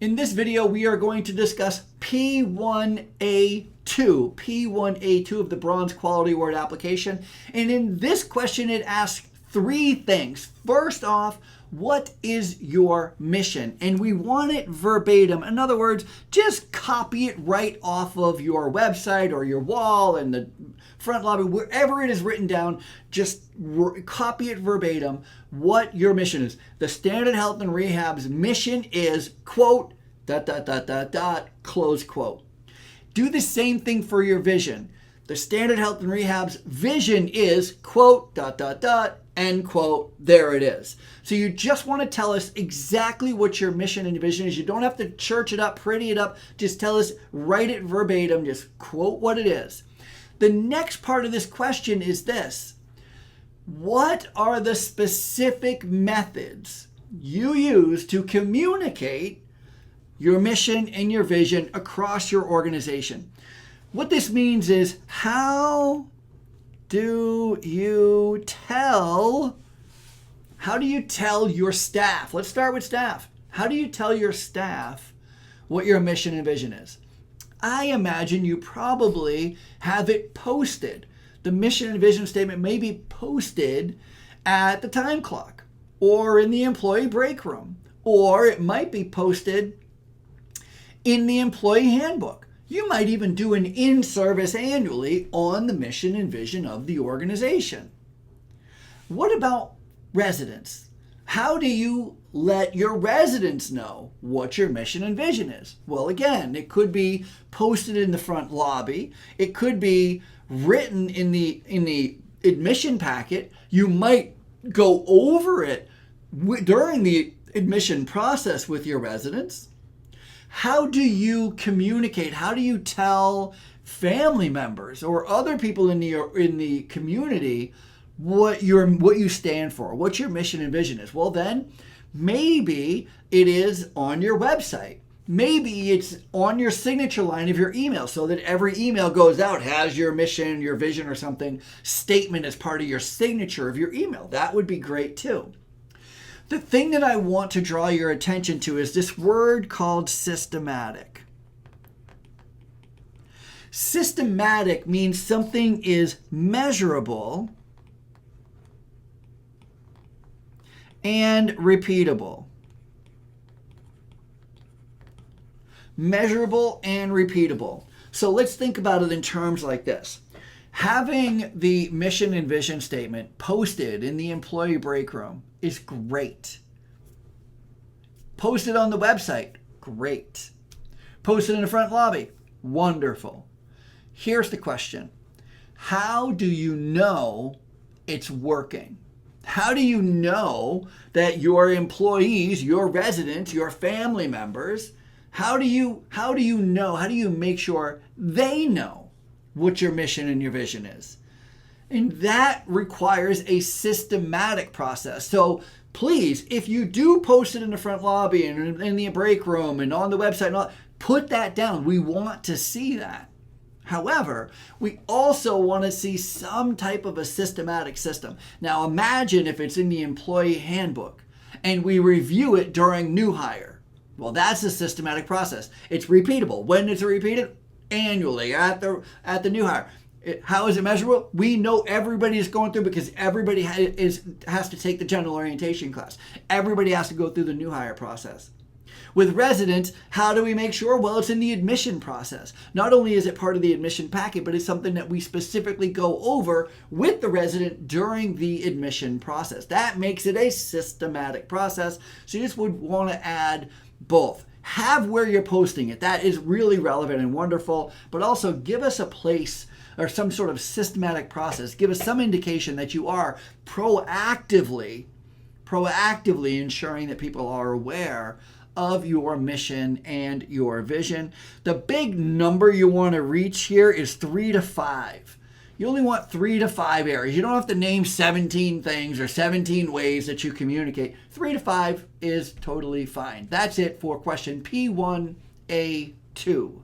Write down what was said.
In this video, we are going to discuss P1A2, P1A2 of the Bronze Quality Award application. And in this question, it asks three things. First off, what is your mission? And we want it verbatim. In other words, just copy it right off of your website or your wall in the front lobby, wherever it is written down, just copy it verbatim what your mission is. The Standard Health and Rehab's mission is, quote, ... close quote. Do the same thing for your vision. The Standard Health and Rehab's vision is, quote, ... end quote. There it is. So you just want to tell us exactly what your mission and vision is. You don't have to church it up, pretty it up. Just tell us, write it verbatim, just quote what it is. The next part of this question is this. What are the specific methods you use to communicate your mission and your vision across your organization? What this means is, how do you tell your staff? Let's start with staff. How do you tell your staff what your mission and vision is? I imagine you probably have it posted. The mission and vision statement may be posted at the time clock or in the employee break room, or it might be posted in the employee handbook. You might even do an in-service annually on the mission and vision of the organization. What about residents? How do you let your residents know what your mission and vision is? Well, again, it could be posted in the front lobby. It could be written in the admission packet. You might go over it during the admission process with your residents. How do you communicate? How do you tell family members or other people in the community what you stand for, what your mission and vision is? Well, then maybe it is on your website. Maybe it's on your signature line of your email, so that every email goes out has your mission, your vision, or something statement as part of your signature of your email. That would be great too. The thing that I want to draw your attention to is this word called systematic. Systematic means something is measurable and repeatable. Measurable and repeatable. So let's think about it in terms like this. Having the mission and vision statement posted in the employee break room is great. Posted on the website, great. Posted in the front lobby, wonderful. Here's the question. How do you know it's working? How do you know that your employees, your residents, your family members, how do you know? How do you make sure they know what your mission and your vision is? And that requires a systematic process. So please, if you do post it in the front lobby and in the break room and on the website, and all, put that down. We want to see that. However, we also want to see some type of a systematic system. Now imagine if it's in the employee handbook and we review it during new hire. Well, that's a systematic process. It's repeatable. When is it repeated? Annually at the new hire. How is it measurable? We know everybody is going through, because everybody has to take the general orientation class. Everybody has to go through the new hire process. With residents, how do we make sure? Well, it's in the admission process. Not only is it part of the admission packet, but it's something that we specifically go over with the resident during the admission process. That makes it a systematic process. So you just would want to add both. Have where you're posting it. That is really relevant and wonderful, but also give us a place or some sort of systematic process. Give us some indication that you are proactively ensuring that people are aware of your mission and your vision. The big number you want to reach here is 3 to 5. You only want 3 to 5 areas. You don't have to name 17 things or 17 ways that you communicate. 3 to 5 is totally fine. That's it for question P1A2.